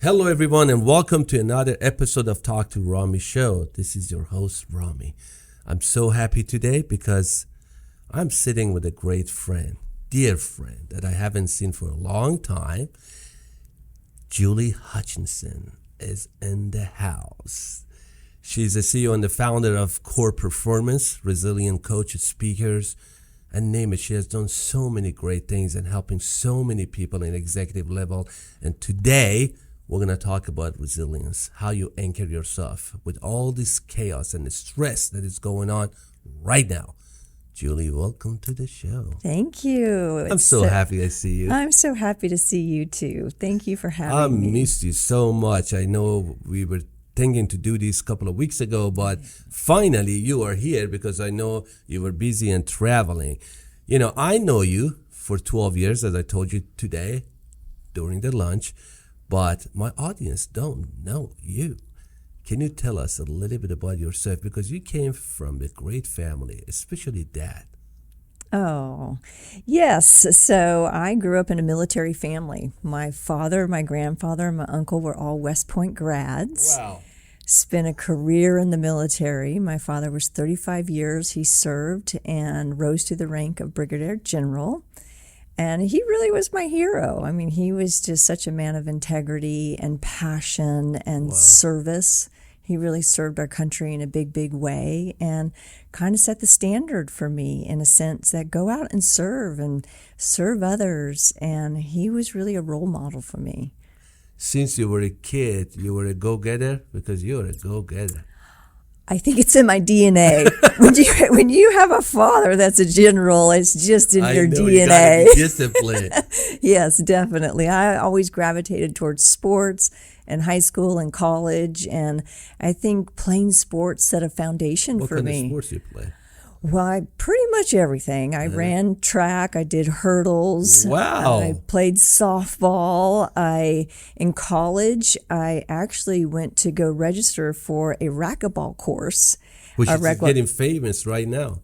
Hello, everyone, and welcome to another episode of Talk to Rami Show. This is your host, Rami. I'm so happy today because I'm sitting with a great friend, dear friend, that I haven't seen for a long time. Julie Hutchinson is in the house. She's the CEO and the founder of Core Performance, resilient coach, speakers, and name it. She has done so many great things and helping so many people in executive level. And today, we're going to talk about resilience, how you anchor yourself with all this chaos and the stress that is going on right now. Julie, welcome to the show. Thank you. I'm so happy I see you. I'm so happy to see you too. Thank you for having me. I missed you so much. I know we were thinking to do this a couple of weeks ago, but finally you are here because I know you were busy and traveling. You know, I know you for 12 years, as I told you today during the lunch. But my audience don't know you. Can you tell us a little bit about yourself? Because you came from a great family, especially Dad. Oh, yes. So I grew up in a military family. My father, my grandfather, and my uncle were all West Point grads. Wow. Spent a career in the military. My father was 35 years. He served and rose to the rank of Brigadier General. And he really was my hero. I mean, he was just such a man of integrity and passion and service. He really served our country in a big, big way and kind of set the standard for me in a sense that go out and serve others. And he was really a role model for me. Since you were a kid, you were a go-getter? Because you're a go-getter. I think it's in my DNA. when you have a father that's a general, it's just in your DNA. You discipline. Yes, definitely. I always gravitated towards sports in high school and college, and I think playing sports set a foundation for me. What kind of sports you play? Well, pretty much everything. I ran track. I did hurdles. Wow. I played softball. In college, I actually went to go register for a racquetball course. Which is getting famous right now.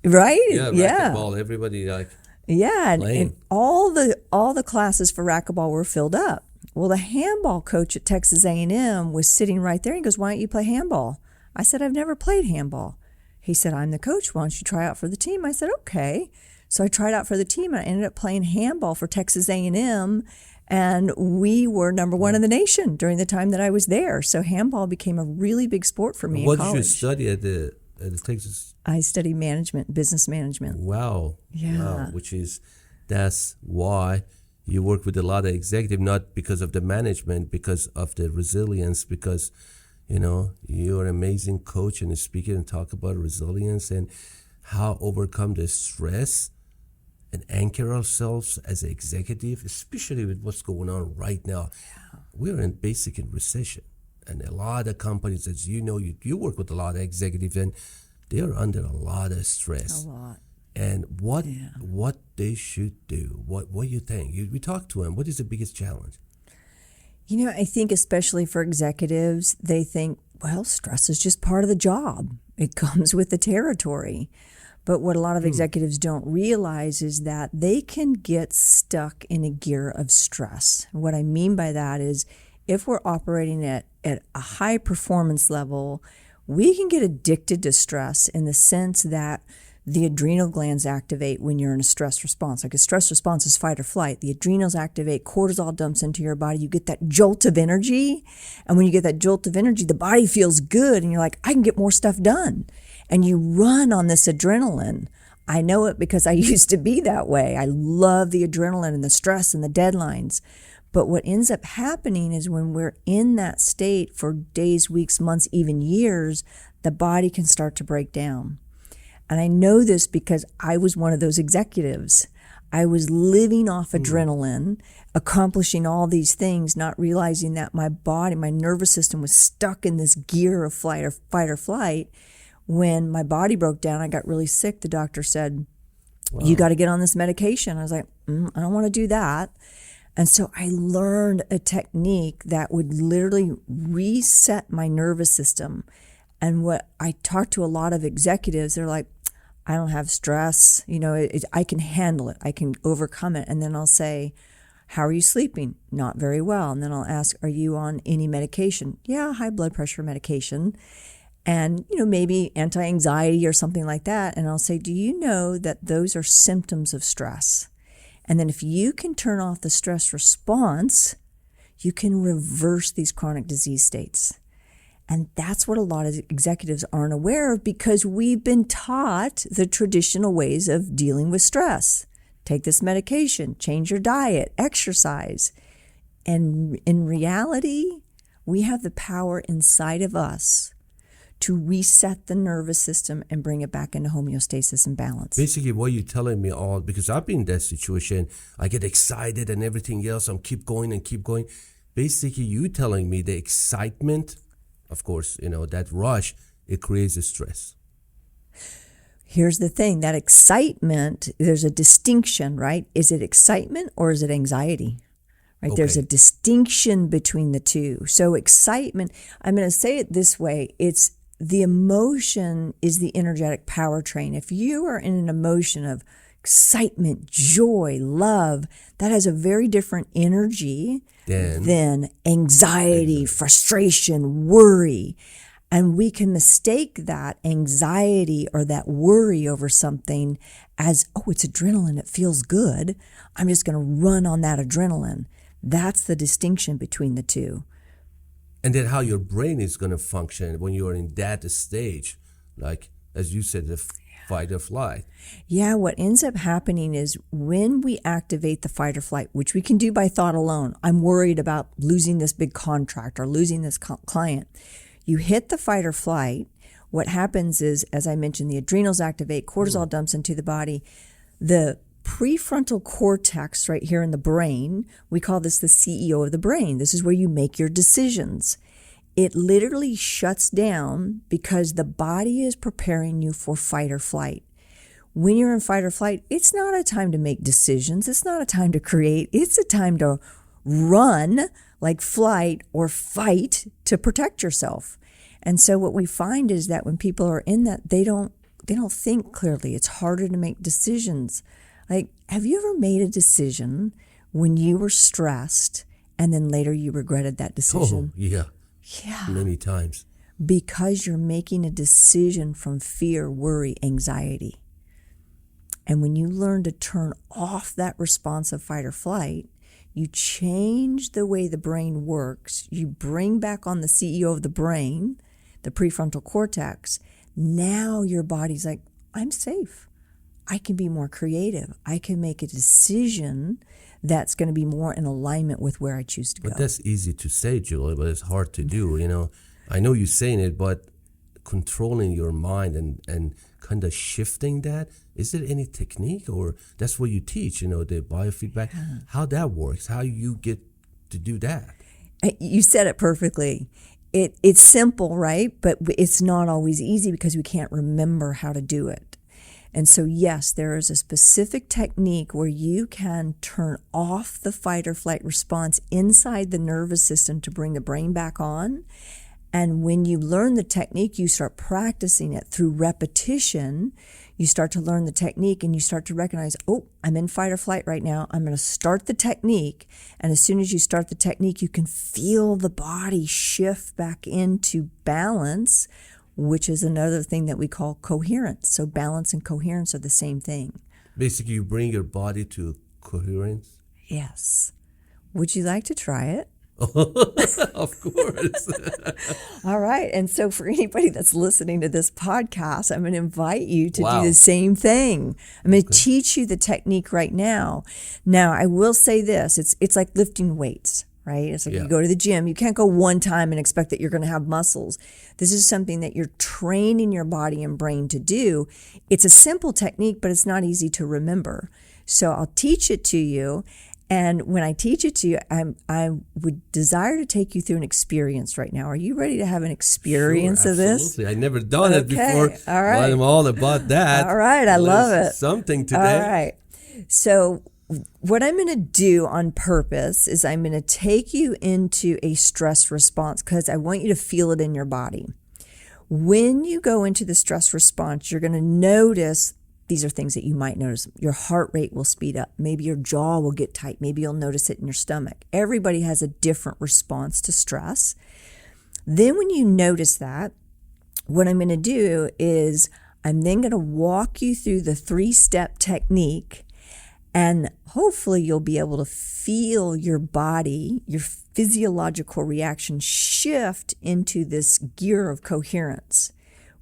Right? Yeah, racquetball. Everybody and all the classes for racquetball were filled up. Well, the handball coach at Texas A&M was sitting right there. He goes, "Why don't you play handball?" I said, "I've never played handball." He said, "I'm the coach. Why don't you try out for the team?" I said, "Okay." So I tried out for the team, and I ended up playing handball for Texas A&M, and we were number one in the nation during the time that I was there. So handball became a really big sport for me in college. What did you study at the Texas? I studied management, business management. Wow. Yeah. Wow. That's why you work with a lot of executive, not because of the management, because of the resilience, because you know, you're an amazing coach and a speaker and talk about resilience and how overcome the stress and anchor ourselves as an executive, especially with what's going on right now. Yeah. We're in recession. And a lot of companies, as you know, you work with a lot of executives and they're under a lot of stress. A lot. And what they should do, what do you think? We talk to them. What is the biggest challenge? You know, I think especially for executives, they think, well, stress is just part of the job. It comes with the territory. But what a lot of executives don't realize is that they can get stuck in a gear of stress. What I mean by that is if we're operating at a high performance level, we can get addicted to stress in the sense that the adrenal glands activate when you're in a stress response. Like a stress response is fight or flight. The adrenals activate, cortisol dumps into your body. You get that jolt of energy. And when you get that jolt of energy, the body feels good. And you're like, I can get more stuff done. And you run on this adrenaline. I know it because I used to be that way. I love the adrenaline and the stress and the deadlines. But what ends up happening is when we're in that state for days, weeks, months, even years, the body can start to break down. And I know this because I was one of those executives. I was living off adrenaline, accomplishing all these things, not realizing that my body, my nervous system was stuck in this gear of fight or flight. When my body broke down, I got really sick. The doctor said, you got to get on this medication. I was like, I don't want to do that. And so I learned a technique that would literally reset my nervous system. And what I talked to a lot of executives, they're like, I don't have stress. You know, I can handle it. I can overcome it. And then I'll say, How are you sleeping? Not very well. And then I'll ask, are you on any medication? Yeah, high blood pressure medication. And, maybe anti-anxiety or something like that. And I'll say, do you know that those are symptoms of stress? And then if you can turn off the stress response, you can reverse these chronic disease states. And that's what a lot of executives aren't aware of, because we've been taught the traditional ways of dealing with stress. Take this medication, change your diet, exercise. And in reality, we have the power inside of us to reset the nervous system and bring it back into homeostasis and balance. Basically, what you're telling me all, because I've been in that situation, I get excited and everything else, I'm keep going and keep going. Basically, you telling me the excitement, of course, that rush, it creates a stress. Here's the thing, that excitement, there's a distinction, right? Is it excitement or is it anxiety? Right? Okay. There's a distinction between the two. So excitement, I'm going to say it this way, it's the emotion is the energetic powertrain. If you are in an emotion of excitement, joy, love, that has a very different energy than anxiety, frustration, worry. And we can mistake that anxiety or that worry over something as, oh, it's adrenaline, it feels good. I'm just going to run on that adrenaline. That's the distinction between the two. And then how your brain is going to function when you're in that stage, like, as you said, the fight or flight. Yeah, what ends up happening is when we activate the fight or flight, which we can do by thought alone, I'm worried about losing this big contract or losing this client. You hit the fight or flight, what happens is, as I mentioned, the adrenals activate, cortisol dumps into the body. The prefrontal cortex right here in the brain, we call this the CEO of the brain. This is where you make your decisions. It literally shuts down because the body is preparing you for fight or flight. When you're in fight or flight, it's not a time to make decisions. It's not a time to create. It's a time to run, like flight, or fight to protect yourself. And so what we find is that when people are in that, they don't think clearly. It's harder to make decisions. Like, have you ever made a decision when you were stressed and then later you regretted that decision? Oh, yeah. Yeah. Many times. Because you're making a decision from fear, worry, anxiety. And when you learn to turn off that response of fight or flight, you change the way the brain works. You bring back on the CEO of the brain, the prefrontal cortex. Now your body's like, I'm safe. I can be more creative. I can make a decision that's going to be more in alignment with where I choose to go. But that's easy to say, Julie, but it's hard to do. I know you're saying it, but controlling your mind and kind of shifting that, is there any technique, or that's what you teach, the biofeedback, how that works, how you get to do that? You said it perfectly. It's simple, right? But it's not always easy because we can't remember how to do it. And so, yes, there is a specific technique where you can turn off the fight or flight response inside the nervous system to bring the brain back on. And when you learn the technique, you start practicing it through repetition. You start to learn the technique and you start to recognize, oh, I'm in fight or flight right now. I'm going to start the technique. And as soon as you start the technique, you can feel the body shift back into balance, which is another thing that we call coherence. So balance and coherence are the same thing. Basically, you bring your body to coherence? Yes. Would you like to try it? Of course. All right. And so for anybody that's listening to this podcast, I'm going to invite you to Wow. do the same thing. I'm going to teach you the technique right now. Now, I will say this. It's like lifting weights, right? It's like you go to the gym. You can't go one time and expect that you're going to have muscles. This is something that you're training your body and brain to do. It's a simple technique, but it's not easy to remember. So I'll teach it to you. And when I teach it to you, I would desire to take you through an experience right now. Are you ready to have an experience of this? Absolutely. I've never done it before. All right. I'm all about that. All right. I love it. Something today. All right. So what I'm going to do on purpose is I'm going to take you into a stress response because I want you to feel it in your body. When you go into the stress response, you're going to notice these are things that you might notice. Your heart rate will speed up. Maybe your jaw will get tight. Maybe you'll notice it in your stomach. Everybody has a different response to stress. Then when you notice that, what I'm going to do is I'm then going to walk you through the 3-step technique, and hopefully you'll be able to feel your body, your physiological reaction shift into this gear of coherence.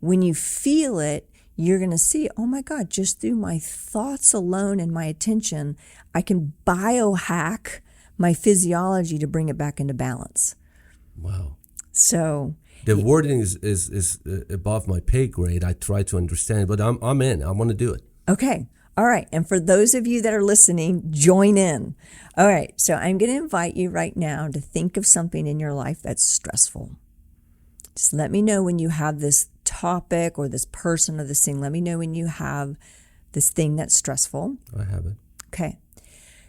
When you feel it, you're going to see, oh my God, just through my thoughts alone and my attention, I can biohack my physiology to bring it back into balance. Wow. So the wording is above my pay grade. I try to understand, but I'm in. I want to do it. Okay. All right. And for those of you that are listening, join in. All right. So I'm going to invite you right now to think of something in your life that's stressful. Just let me know when you have this topic or this person or this thing. Let me know when you have this thing that's stressful. I have it. Okay.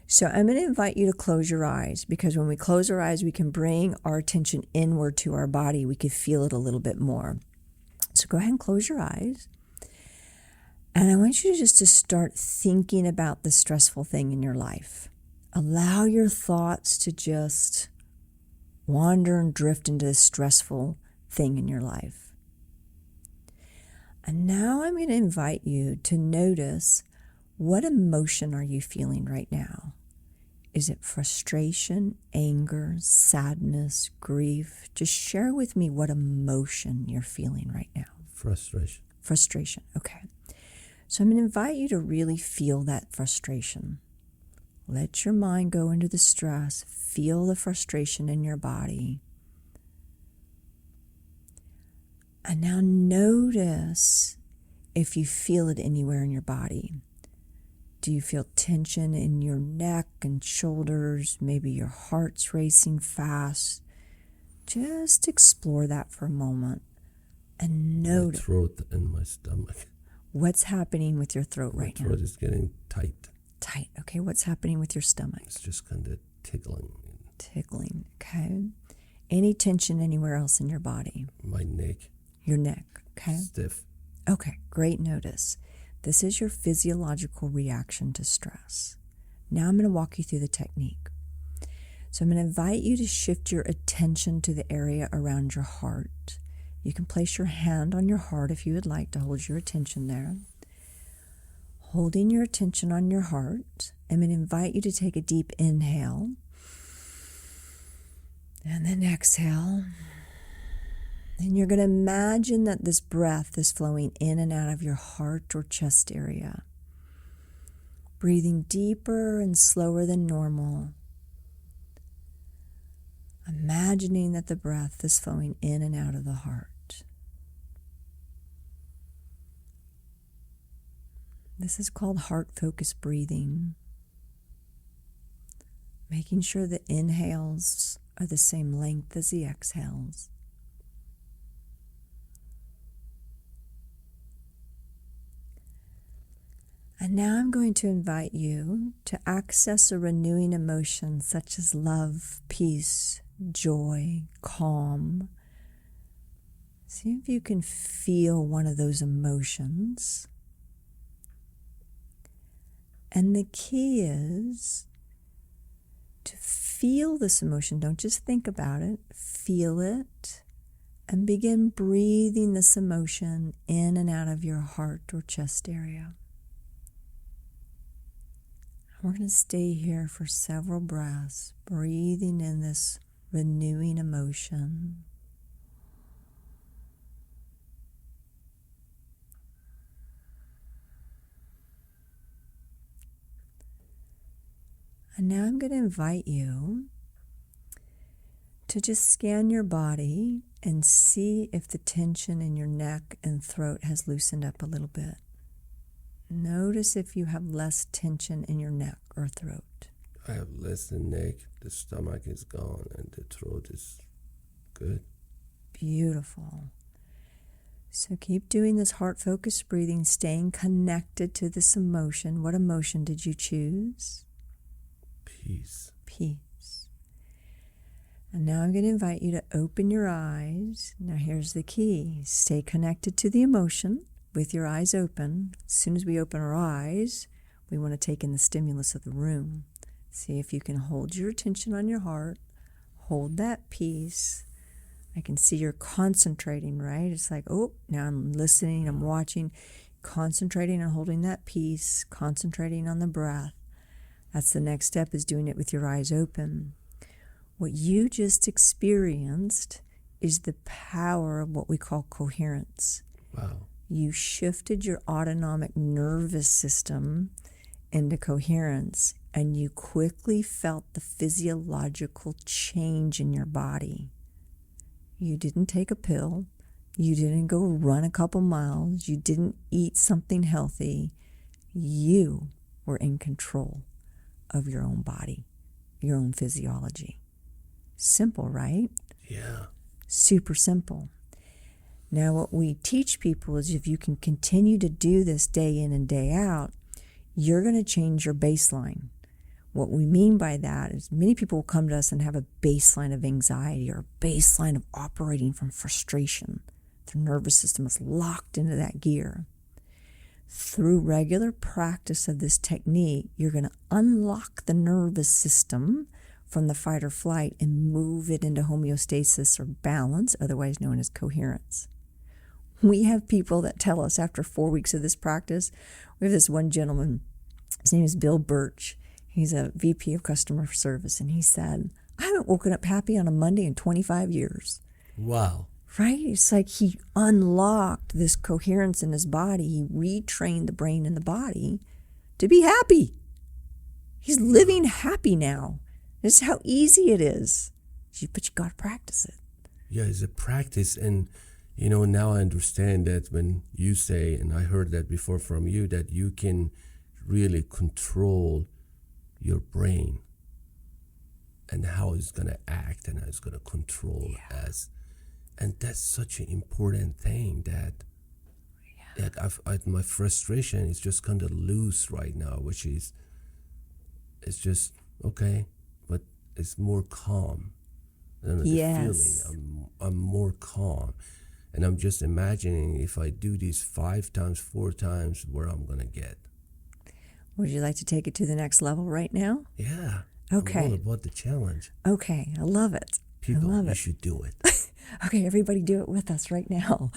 So I'm going to invite you to close your eyes, because when we close our eyes, we can bring our attention inward to our body. We could feel it a little bit more. So go ahead and close your eyes. And I want you just to start thinking about the stressful thing in your life. Allow your thoughts to just wander and drift into this stressful thing in your life. And now I'm going to invite you to notice, what emotion are you feeling right now? Is it frustration, anger, sadness, grief? Just share with me what emotion you're feeling right now. Frustration. Frustration, okay. So I'm going to invite you to really feel that frustration. Let your mind go into the stress. Feel the frustration in your body. And now notice if you feel it anywhere in your body. Do you feel tension in your neck and shoulders? Maybe your heart's racing fast. Just explore that for a moment and notice. My throat and my stomach. What's happening with your throat right now? My throat is getting tight. Tight. Okay, what's happening with your stomach? It's just kind of tickling. Tickling, okay. Any tension anywhere else in your body? My neck. Your neck, okay. Stiff. Okay, great notice. This is your physiological reaction to stress. Now I'm going to walk you through the technique. So I'm going to invite you to shift your attention to the area around your heart. You can place your hand on your heart if you would like to hold your attention there. Holding your attention on your heart, I'm going to invite you to take a deep inhale and then exhale. And you're going to imagine that this breath is flowing in and out of your heart or chest area. Breathing deeper and slower than normal. Imagining that the breath is flowing in and out of the heart. This is called heart-focused breathing. Making sure the inhales are the same length as the exhales. And now I'm going to invite you to access a renewing emotion such as love, peace, joy, calm. See if you can feel one of those emotions. And the key is to feel this emotion. Don't just think about it. Feel it and begin breathing this emotion in and out of your heart or chest area. We're going to stay here for several breaths, breathing in this renewing emotion. And now I'm going to invite you to just scan your body and see if the tension in your neck and throat has loosened up a little bit. Notice if you have less tension in your neck or throat. I have less than neck. The stomach is gone and the throat is good. Beautiful. So keep doing this heart-focused breathing, staying connected to this emotion. What emotion did you choose? Peace. Peace. And now I'm going to invite you to open your eyes. Now here's the key. Stay connected to the emotion. with your eyes open. As soon as we open our eyes, we want to take in the stimulus of the room. See if you can hold your attention on your heart. Hold that peace. I can see you're concentrating, right? It's like, oh, now I'm listening, I'm watching, concentrating on holding that peace, concentrating on the breath. That's the next step, is doing it with your eyes open. What you just experienced is the power of what we call coherence. Wow. You shifted your autonomic nervous system into coherence, and you quickly felt the physiological change in your body. You didn't take a pill. You didn't go run a couple miles. You didn't eat something healthy. You were in control of your own body, your own physiology. Simple, right? Yeah. Super simple. Now, what we teach people is if you can continue to do this day in and day out, you're going to change your baseline. What we mean by that is many people will come to us and have a baseline of anxiety or a baseline of operating from frustration. Their nervous system is locked into that gear. Through regular practice of this technique, you're going to unlock the nervous system from the fight or flight and move it into homeostasis or balance, otherwise known as coherence. We have people that tell us after 4 weeks of this practice, we have this one gentleman, his name is Bill Birch. He's a VP of customer service, and he said, I haven't woken up happy on a Monday in 25 years. Wow. Right? It's like he unlocked this coherence in his body. He retrained the brain and the body to be happy. He's living happy now. This is how easy it is. But you got to practice it. Yeah, it's a practice. And, now I understand that when you say, and I heard that before from you, that you can really control your brain and how it's going to act and how it's going to control us. And that's such an important thing that my frustration is just kind of loose right now, which is, it's just, okay, but it's more calm. I don't know, the feeling, I'm more calm. And I'm just imagining if I do this 5 times, 4 times, where I'm going to get. Would you like to take it to the next level right now? Yeah. Okay. I'm all about the challenge. Okay, I love it. People, you should do it. Okay, everybody do it with us right now,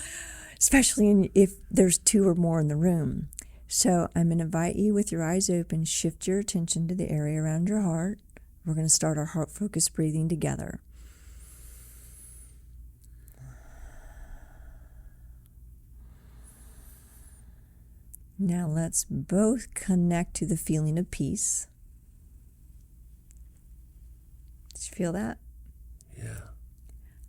especially if there's 2 or more in the room. So I'm going to invite you with your eyes open, shift your attention to the area around your heart. We're going to start our heart-focused breathing together. Now let's both connect to the feeling of peace. Did you feel that? Yeah.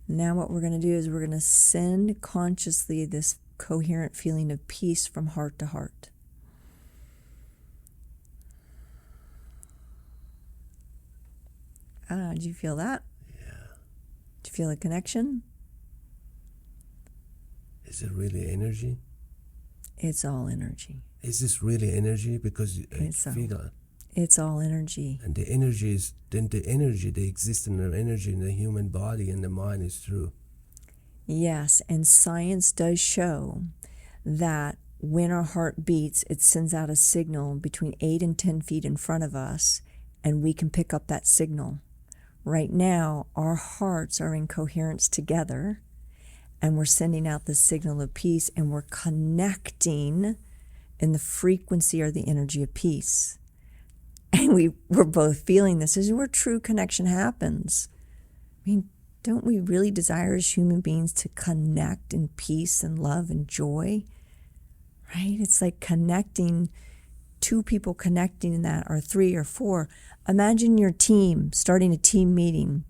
Now what we're going to do is we're going to send consciously this coherent feeling of peace from heart to heart. Did you feel that? Yeah. Did you feel a connection? Is it really energy? It's all energy. Is this really energy? Because I feel it. It's all energy. And the energy is, then the energy, the existence of energy in the human body and the mind is true. Yes, and science does show that when our heart beats, it sends out a signal between 8 and 10 feet in front of us, and we can pick up that signal. Right now, our hearts are in coherence together, and we're sending out the signal of peace, and we're connecting in the frequency or the energy of peace. And we're both feeling this. This is where true connection happens. I mean, don't we really desire as human beings to connect in peace and love and joy? Right? It's like connecting, 2 people connecting in that, or 3 or 4. Imagine your team starting a team meeting.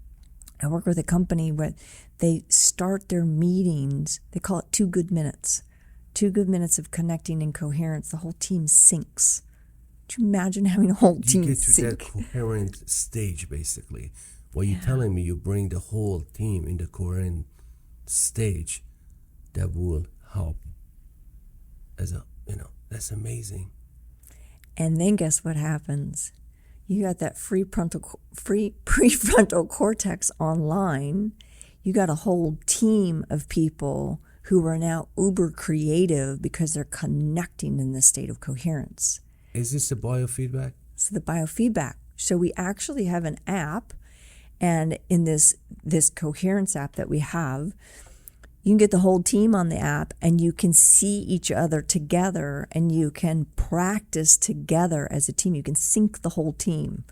I work with a company where they start their meetings, they call it 2 good minutes. 2 good minutes of connecting and coherence. The whole team syncs. Do you imagine having a whole team You get to sync? that coherent stage, basically. What you're telling me, you bring the whole team in the coherent stage that will help. That's amazing. And then guess what happens? You got that prefrontal cortex online. You got a whole team of people who are now uber creative because they're connecting in this state of coherence. Is this the biofeedback? So the biofeedback. So we actually have an app, and in this coherence app that we have, you can get the whole team on the app and you can see each other together and you can practice together as a team. You can sync the whole team.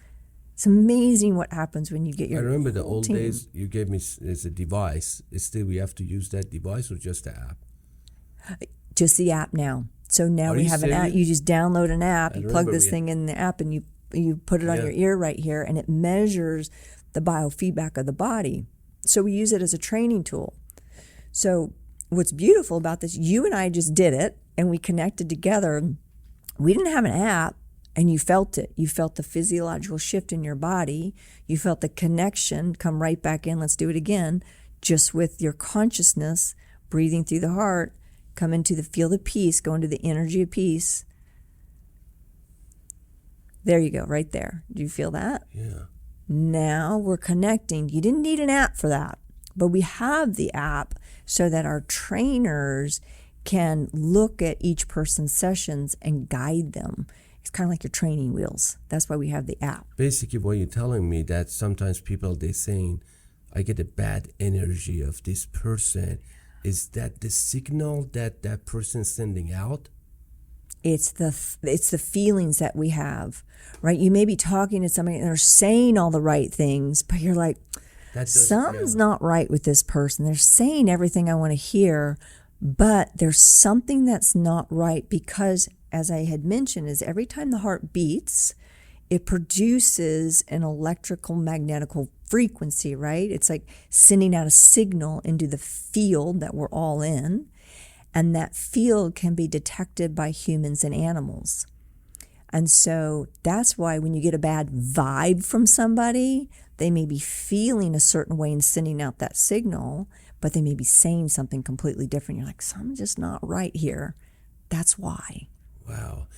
It's amazing what happens when you get your I remember the whole old team. days you gave me as a device. Still, we have to use that device or just the app? Just the app now. So now Are we you have an app. serious? You just download an app, I you plug remember this we- thing in the app, and you put it on Yeah. your ear right here, and it measures the biofeedback of the body. So we use it as a training tool. So what's beautiful about this, you and I just did it, and we connected together. We didn't have an app, and you felt it. You felt the physiological shift in your body. You felt the connection come right back in. Let's do it again, just with your consciousness, breathing through the heart, come into the field of peace, go into the energy of peace. There you go, right there. Do you feel that? Yeah. Now we're connecting. You didn't need an app for that, but we have the app so that our trainers can look at each person's sessions and guide them. It's kind of like your training wheels. That's why we have the app. Basically, what you're telling me that sometimes people, they're saying, I get a bad energy of this person. Is that the signal that that person's sending out? It's the feelings that we have, right? You may be talking to somebody and they're saying all the right things, but you're like, something's not right with this person. They're saying everything I want to hear, but there's something that's not right because, as I had mentioned, is every time the heart beats, it produces an electrical magnetical frequency, right? It's like sending out a signal into the field that we're all in. And that field can be detected by humans and animals. And so that's why when you get a bad vibe from somebody, they may be feeling a certain way and sending out that signal, but they may be saying something completely different. You're like, something's just not right here. That's why. Wow.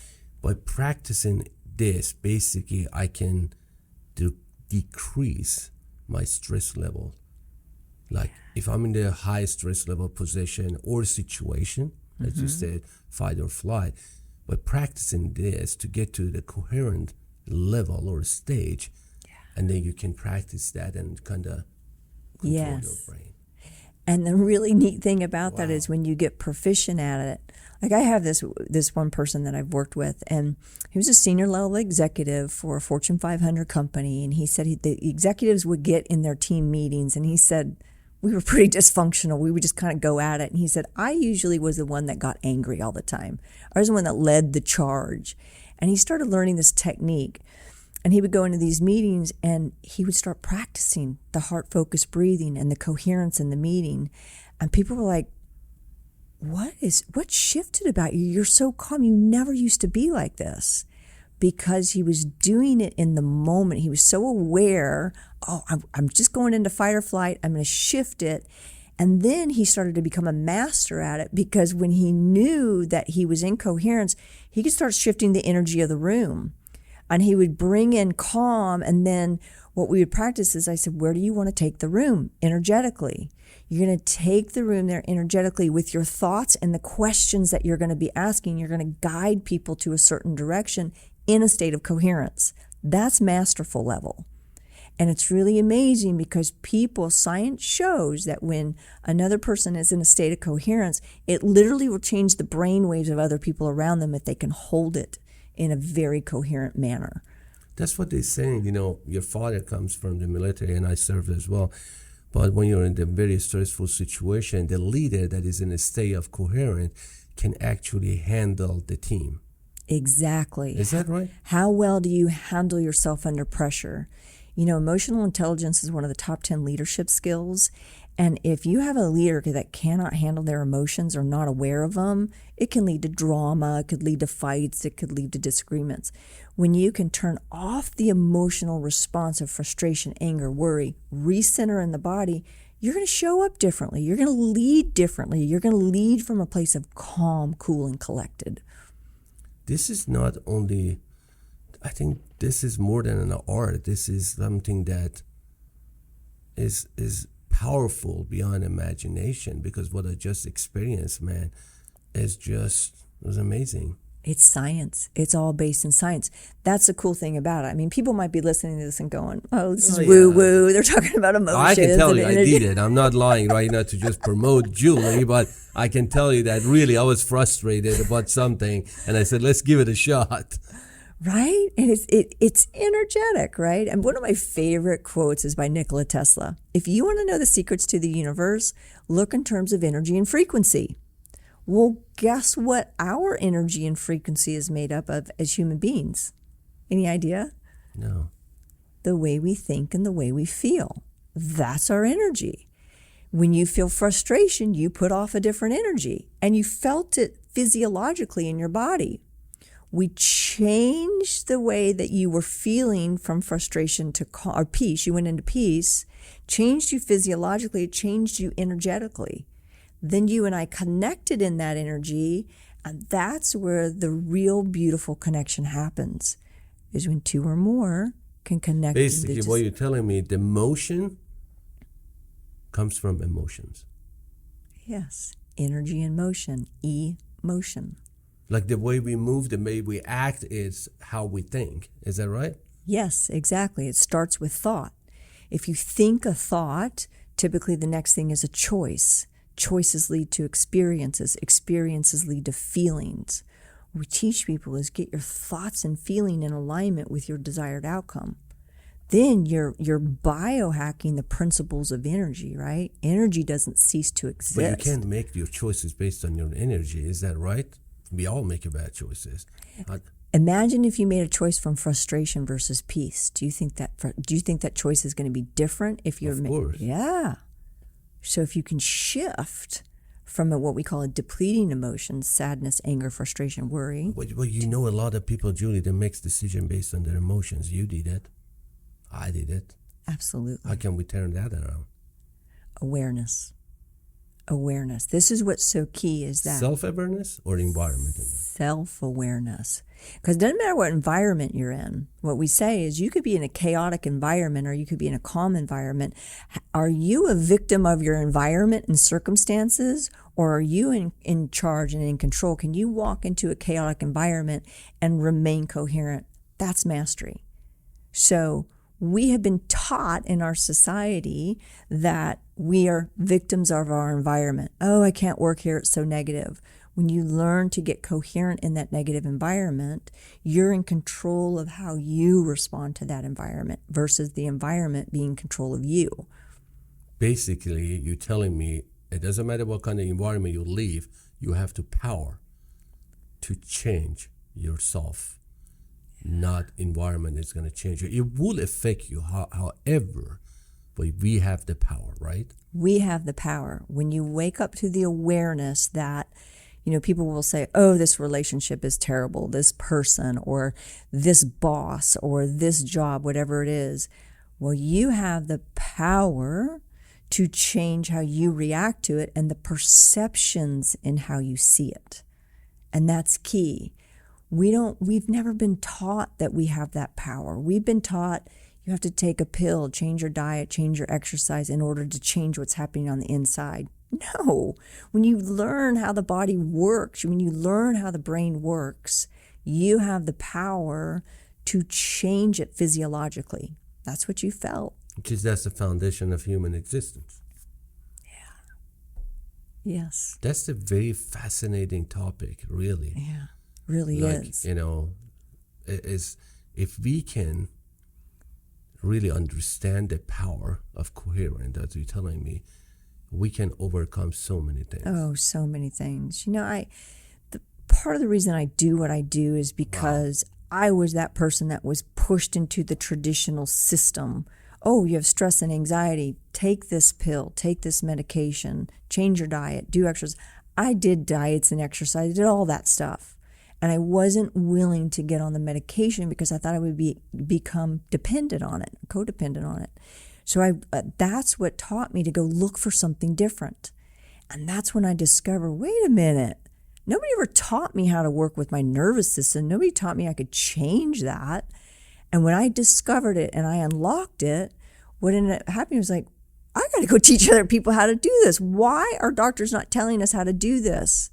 By practicing this, basically, I can decrease my stress level. Like if I'm in the high stress level position or situation, as you said, fight or flight, by practicing this to get to the coherent level or stage, and then you can practice that and kind of control your brain. And the really neat thing about that Wow. is when you get proficient at it. Like I have this one person that I've worked with, and he was a senior level executive for a Fortune 500 company, and he said the executives would get in their team meetings, and he said, we were pretty dysfunctional. We would just kind of go at it. And he said, I usually was the one that got angry all the time. I was the one that led the charge. And he started learning this technique. And he would go into these meetings and he would start practicing the heart-focused breathing and the coherence in the meeting. And people were like, what shifted about you? You're so calm. You never used to be like this. Because he was doing it in the moment. He was so aware, I'm just going into fight or flight. I'm going to shift it. And then he started to become a master at it because when he knew that he was in coherence, he could start shifting the energy of the room. And he would bring in calm. And then what we would practice is I said, where do you want to take the room energetically? You're going to take the room there energetically with your thoughts and the questions that you're going to be asking. You're going to guide people to a certain direction in a state of coherence. That's masterful level. And it's really amazing because science shows that when another person is in a state of coherence, it literally will change the brain waves of other people around them if they can hold it in a very coherent manner. That's what they're saying. You know, your father comes from the military and I served as well. But when you're in a very stressful situation, the leader that is in a state of coherence can actually handle the team. Exactly. Is that right? How well do you handle yourself under pressure? You know, emotional intelligence is one of the top 10 leadership skills. And if you have a leader that cannot handle their emotions or not aware of them, it can lead to drama, it could lead to fights, it could lead to disagreements. When you can turn off the emotional response of frustration, anger, worry, recenter in the body, you're going to show up differently. You're going to lead differently. You're going to lead from a place of calm, cool, and collected. This is not only, I think this is more than an art. This is something that is powerful beyond imagination, because what I just experienced, man, it was amazing. It's science. It's all based in science. That's the cool thing about it. I mean, people might be listening to this and going, oh, this is woo-woo. They're talking about emotions. I can tell you, I did it. I'm not lying right now to just promote Julie, but I can tell you that really I was frustrated about something, and I said, let's give it a shot. Right? And it's energetic, right? And one of my favorite quotes is by Nikola Tesla. If you want to know the secrets to the universe, look in terms of energy and frequency. Well, guess what our energy and frequency is made up of as human beings? Any idea? No. The way we think and the way we feel. That's our energy. When you feel frustration, you put off a different energy, and you felt it physiologically in your body. We changed the way that you were feeling from frustration to or peace. You went into peace, changed you physiologically, it changed you energetically. Then you and I connected in that energy, and that's where the real beautiful connection happens, is when two or more can connect. Basically, what you're telling me, the motion comes from emotions. Yes, energy and motion, emotion. Like the way we move, the way we act is how we think. Is that right? Yes, exactly. It starts with thought. If you think a thought, typically the next thing is a choice. Choices lead to experiences. Experiences lead to feelings. What we teach people is get your thoughts and feeling in alignment with your desired outcome. Then you're biohacking the principles of energy, right? Energy doesn't cease to exist. But you can't make your choices based on your energy. Is that right? We all make bad choices. Imagine if you made a choice from frustration versus peace. Do you think that choice is going to be different if you're? Of course. Yeah. So if you can shift from what we call a depleting emotion, sadness, anger, frustration, worry. Well, you know, a lot of people, Julie, they make decisions based on their emotions. You did it. I did it. Absolutely. How can we turn that around? Awareness. This is what's so key, is that self-awareness or environment? Self-awareness. Because it doesn't matter what environment you're in. What we say is you could be in a chaotic environment or you could be in a calm environment. Are you a victim of your environment and circumstances, or are you in charge and in control? Can you walk into a chaotic environment and remain coherent? That's mastery. So we have been taught in our society that we are victims of our environment. Oh, I can't work here, it's so negative. When you learn to get coherent in that negative environment, you're in control of how you respond to that environment versus the environment being in control of you. Basically, you're telling me it doesn't matter what kind of environment you live, you have the power to change yourself. Not environment is going to change you. It will affect you, however, but we have the power, right? We have the power. When you wake up to the awareness that, people will say, oh, this relationship is terrible, this person or this boss or this job, whatever it is. Well, you have the power to change how you react to it and the perceptions in how you see it. And that's key. We've never been taught that we have that power. We've been taught you have to take a pill, change your diet, change your exercise in order to change what's happening on the inside. No. When you learn how the body works, when you learn how the brain works, you have the power to change it physiologically. That's what you felt. Because that's the foundation of human existence. Yeah. Yes. That's a very fascinating topic, really. Yeah. Really is. Is if we can really understand the power of coherence, as you're telling me, we can overcome so many things. Oh, so many things. Part of the reason I do what I do is because I was that person that was pushed into the traditional system. Oh, you have stress and anxiety. Take this pill, take this medication, change your diet, do exercise. I did diets and exercise, I did all that stuff. And I wasn't willing to get on the medication because I thought I would become dependent on it, codependent on it. So that's what taught me to go look for something different. And that's when I discovered, wait a minute, nobody ever taught me how to work with my nervous system. Nobody taught me I could change that. And when I discovered it and I unlocked it, what ended up happening was like, I got to go teach other people how to do this. Why are doctors not telling us how to do this?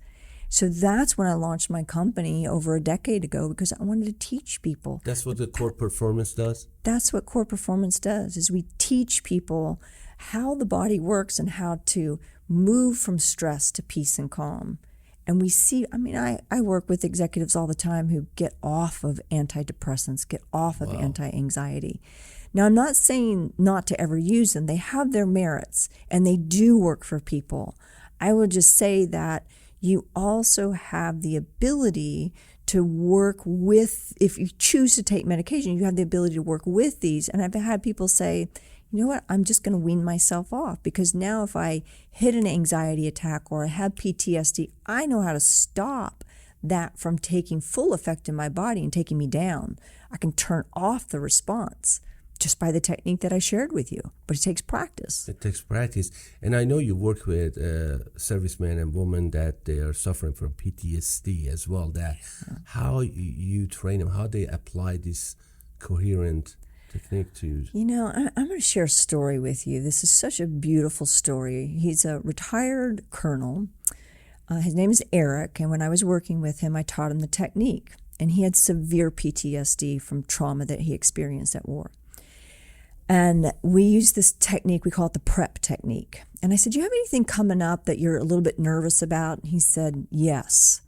So that's when I launched my company over a decade ago, because I wanted to teach people. That's what the core performance does? That's what core performance does, is we teach people how the body works and how to move from stress to peace and calm. And we see, I work with executives all the time who get off of antidepressants, get off of anti-anxiety. Now, I'm not saying not to ever use them. They have their merits, and they do work for people. I will just say that you also have the ability to work with, if you choose to take medication, you have the ability to work with these. And I've had people say, you know what, I'm just going to wean myself off, because now if I hit an anxiety attack or I have PTSD, I know how to stop that from taking full effect in my body and taking me down. I can turn off the response just by the technique that I shared with you. But it takes practice. It takes practice. And I know you work with servicemen and women that they are suffering from PTSD as well. That how you train them, how they apply this coherent technique to... You know, I'm going to share a story with you. This is such a beautiful story. He's a retired colonel. His name is Eric. And when I was working with him, I taught him the technique. And he had severe PTSD from trauma that he experienced at war. And we use this technique, we call it the PrEP technique. And I said, do you have anything coming up that you're a little bit nervous about? And he said, yes.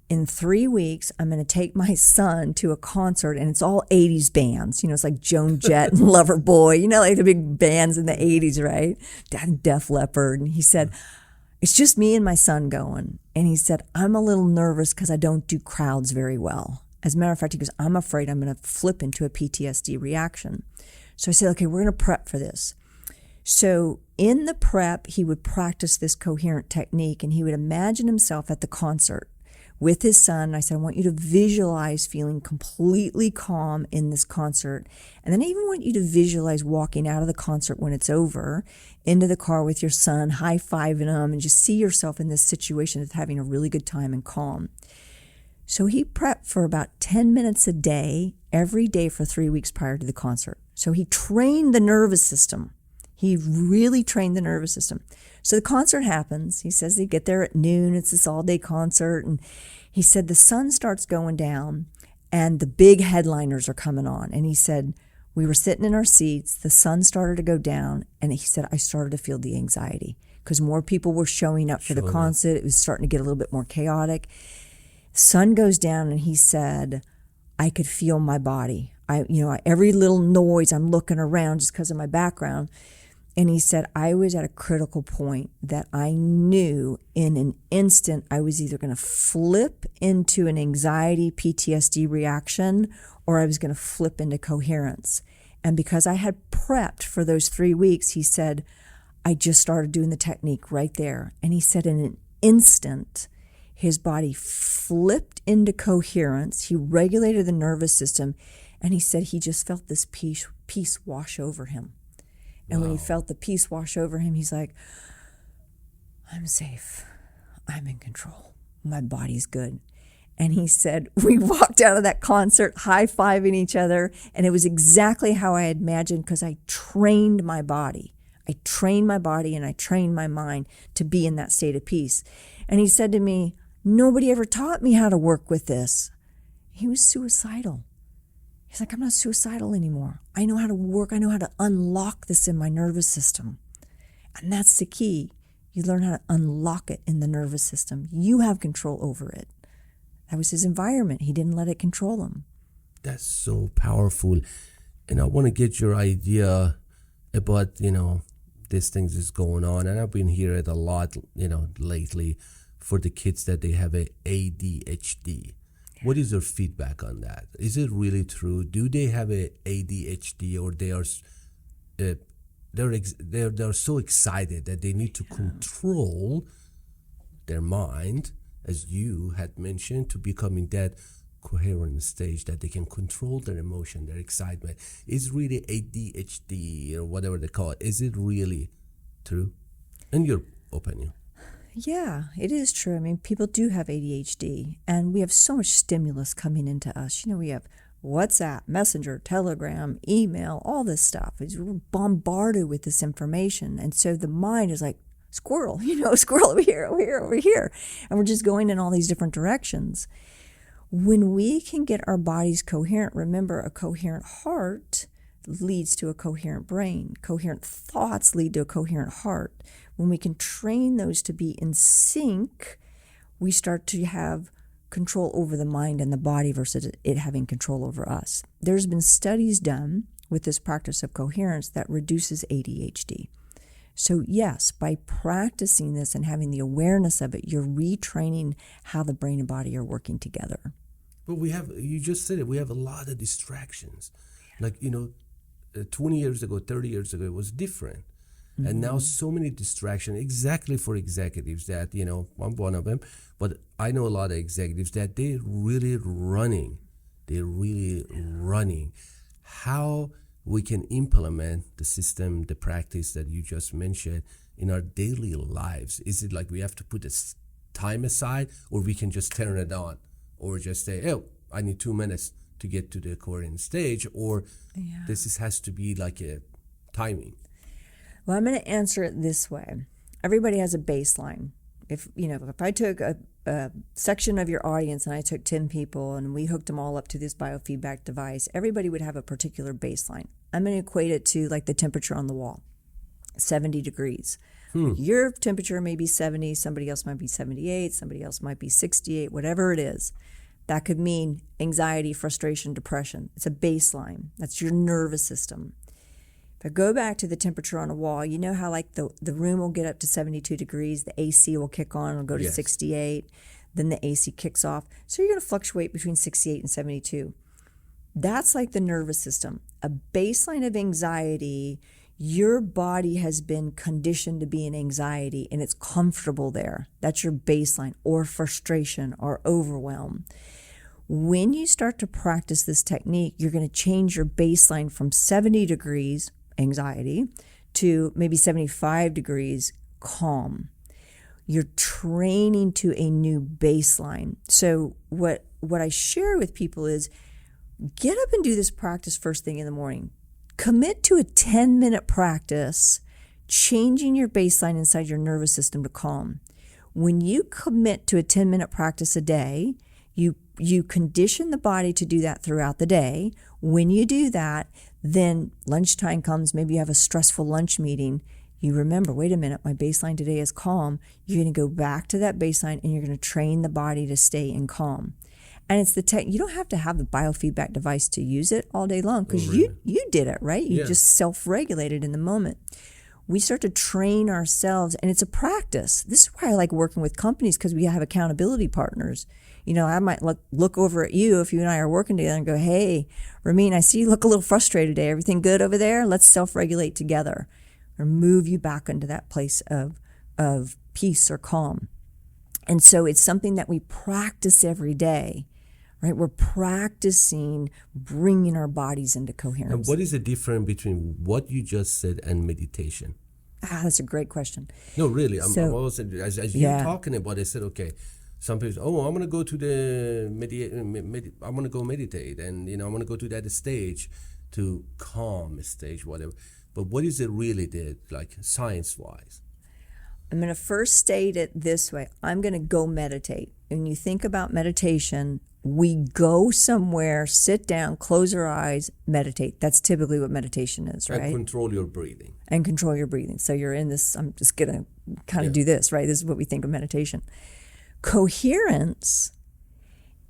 In 3 weeks, I'm going to take my son to a concert, and it's all 80s bands. You know, it's like Joan Jett and Loverboy, you know, like the big bands in the 80s, right? Def Leppard. And he said, it's just me and my son going. And he said, I'm a little nervous because I don't do crowds very well. As a matter of fact, he goes, I'm afraid I'm going to flip into a PTSD reaction. So I said, okay, we're going to prep for this. So in the prep, he would practice this coherent technique, and he would imagine himself at the concert with his son. I said, I want you to visualize feeling completely calm in this concert. And then I even want you to visualize walking out of the concert when it's over, into the car with your son, high-fiving him, and just see yourself in this situation of having a really good time and calm. So he prepped for about 10 minutes a day, every day for 3 weeks prior to the concert. So he trained the nervous system. He really trained the nervous system. So the concert happens. He says they get there at noon. It's this all-day concert. And he said the sun starts going down and the big headliners are coming on. And he said, we were sitting in our seats. The sun started to go down. And he said, I started to feel the anxiety because more people were showing up for the concert. It was starting to get a little bit more chaotic. Sun goes down, and he said, I could feel my body. Every little noise, I'm looking around just because of my background. And he said, I was at a critical point that I knew in an instant I was either going to flip into an anxiety PTSD reaction or I was going to flip into coherence. And because I had prepped for those 3 weeks, he said, I just started doing the technique right there. And he said in an instant, his body flipped into coherence. He regulated the nervous system. And he said he just felt this peace wash over him. And when he felt the peace wash over him, he's like, I'm safe. I'm in control. My body's good. And he said, we walked out of that concert high-fiving each other. And it was exactly how I had imagined, because I trained my body. I trained my body and I trained my mind to be in that state of peace. And he said to me, nobody ever taught me how to work with this. He was suicidal. He's like, I'm not suicidal anymore. I know how to work. I know how to unlock this in my nervous system. And that's the key. You learn how to unlock it in the nervous system. You have control over it. That was his environment. He didn't let it control him. That's so powerful. And I want to get your idea about, these things is going on. And I've been hearing it a lot, lately for the kids that they have a ADHD. What is your feedback on that? Is it really true? Do they have a ADHD, or they're so excited that they need to control their mind, as you had mentioned, to becoming that coherent stage that they can control their emotion, their excitement? Is really ADHD or whatever they call it? Is it really true, in your opinion? Yeah, it is true. I mean, people do have ADHD, and we have so much stimulus coming into us. We have WhatsApp, Messenger, Telegram, email, all this stuff. We're bombarded with this information. And so the mind is like, squirrel, squirrel over here, over here, over here. And we're just going in all these different directions. When we can get our bodies coherent, remember, a coherent heart leads to a coherent brain. Coherent thoughts lead to a coherent heart. When we can train those to be in sync, we start to have control over the mind and the body versus it having control over us. There's been studies done with this practice of coherence that reduces ADHD. So yes, by practicing this and having the awareness of it, you're retraining how the brain and body are working together. But you just said it, we have a lot of distractions. Like, 20 years ago, 30 years ago, it was different. Mm-hmm. And now so many distractions, exactly for executives that, I'm one of them, but I know a lot of executives that they're really running. How we can implement the system, the practice that you just mentioned in our daily lives. Is it like we have to put this time aside, or we can just turn it on, or just say, oh, I need 2 minutes to get to the coherent stage, or this has to be like a timing? Well, I'm going to answer it this way. Everybody has a baseline. If I took a section of your audience and I took 10 people and we hooked them all up to this biofeedback device, everybody would have a particular baseline. I'm going to equate it to like the temperature on the wall, 70 degrees. Your temperature may be 70, somebody else might be 78, somebody else might be 68, whatever it is. That could mean anxiety, frustration, depression. It's a baseline. That's your nervous system. If I go back to the temperature on a wall, you know how like the room will get up to 72 degrees, the AC will kick on, it'll go to 68, then the AC kicks off. So you're going to fluctuate between 68 and 72. That's like the nervous system. A baseline of anxiety, your body has been conditioned to be in anxiety and it's comfortable there. That's your baseline, or frustration or overwhelm. When you start to practice this technique, you're going to change your baseline from 70 degrees anxiety to maybe 75 degrees calm. You're training to a new baseline. So what I share with people is get up and do this practice first thing in the morning. Commit to a 10-minute practice, changing your baseline inside your nervous system to calm. When you commit to a 10-minute practice a day, you condition the body to do that throughout the day. When you do that, then lunchtime comes, maybe you have a stressful lunch meeting. You remember, wait a minute, my baseline today is calm. You're going to go back to that baseline and you're going to train the body to stay in calm. And it's you don't have to have the biofeedback device to use it all day long, because you did it, right? You just self-regulated in the moment. We start to train ourselves, and it's a practice. This is why I like working with companies, because we have accountability partners. I might look over at you if you and I are working together and go, hey, Ramin, I see you look a little frustrated today. Everything good over there? Let's self-regulate together, or move you back into that place of peace or calm. And so it's something that we practice every day, right? We're practicing bringing our bodies into coherence. And what is the difference between what you just said and meditation? That's a great question. No, really. As you're talking about it, I said, okay, some people, I'm going to go to I'm going to go meditate, and, I'm going to go to that stage, to calm stage, whatever. But what is it really like science-wise? I'm going to first state it this way. I'm going to go meditate. When you think about meditation, we go somewhere, sit down, close our eyes, meditate. That's typically what meditation is, right? And control your breathing. So you're in this, I'm just going to kind of do this, right? This is what we think of meditation. Coherence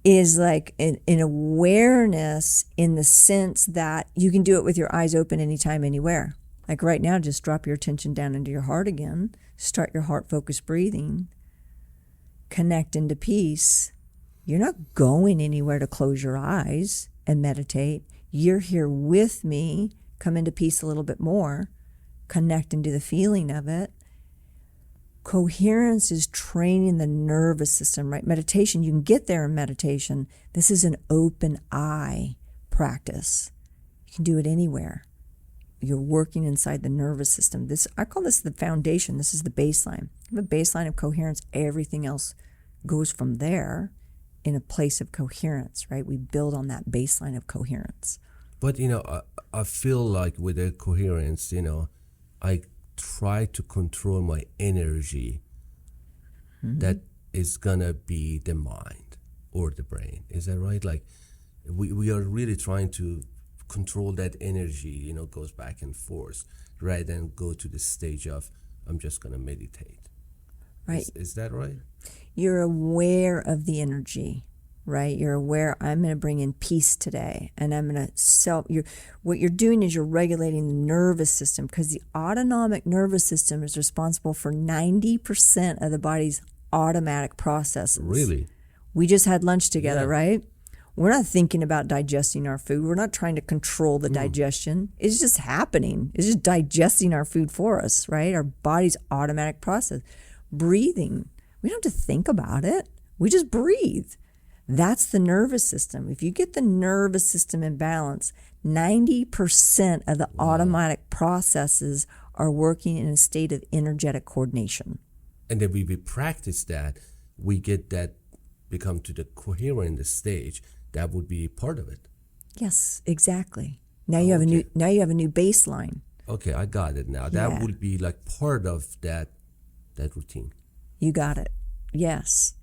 is like an awareness, in the sense that you can do it with your eyes open anytime, anywhere. Like right now, just drop your attention down into your heart again. Start your heart-focused breathing. Connect into peace. You're not going anywhere to close your eyes and meditate. You're here with me. Come into peace a little bit more. Connect into the feeling of it. Coherence is training the nervous system, right? Meditation, you can get there in meditation. This is an open eye practice. You can do it anywhere. You're working inside the nervous system. I call this the foundation. This is the baseline. You have a baseline of coherence. Everything else goes from there. in a place of coherence, right? We build on that baseline of coherence. But, I feel like with the coherence, I try to control my energy. That is going to be the mind or the brain. Is that right? Like, we are really trying to control that energy, goes back and forth, rather than go to the stage of, I'm just going to meditate. Right. Is that right? You're aware of the energy, right? You're aware, I'm going to bring in peace today, and I'm going to what you're doing is you're regulating the nervous system, because the autonomic nervous system is responsible for 90% of the body's automatic processes. Really? We just had lunch together, Yeah. right? We're not thinking about digesting our food. We're not trying to control the digestion. It's just happening. It's just digesting our food for us, right? Our body's automatic process. Breathing. We don't have to think about it. We just breathe. That's the nervous system. If you get the nervous system in balance, 90% of the automatic processes are working in a state of energetic coordination. And then we practice that, we get that, become to the coherent stage. That would be part of it. Yes, exactly. Now you have a new baseline. Okay, I got it now. That Yeah. would be like part of that routine. You got it. Yes.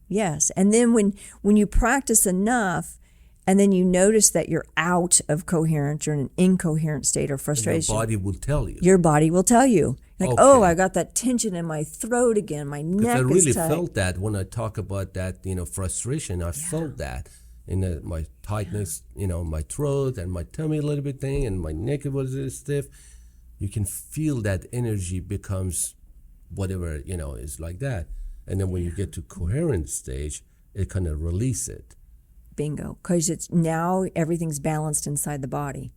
Yes. And then when you practice enough, and then you notice that you're out of coherence, you're in an incoherent state or frustration. And your body will tell you. Your body will tell you. Like, Okay. oh, I got that tension in my throat again. My neck I really is tight. felt that when I talk about that, frustration. I felt that in my tightness, my throat and my tummy a little bit thing, and my neck was a little stiff. You can feel that energy becomes whatever, is like that. And then when you get to coherent stage, it kind of release it. Bingo. Because it's now everything's balanced inside the body.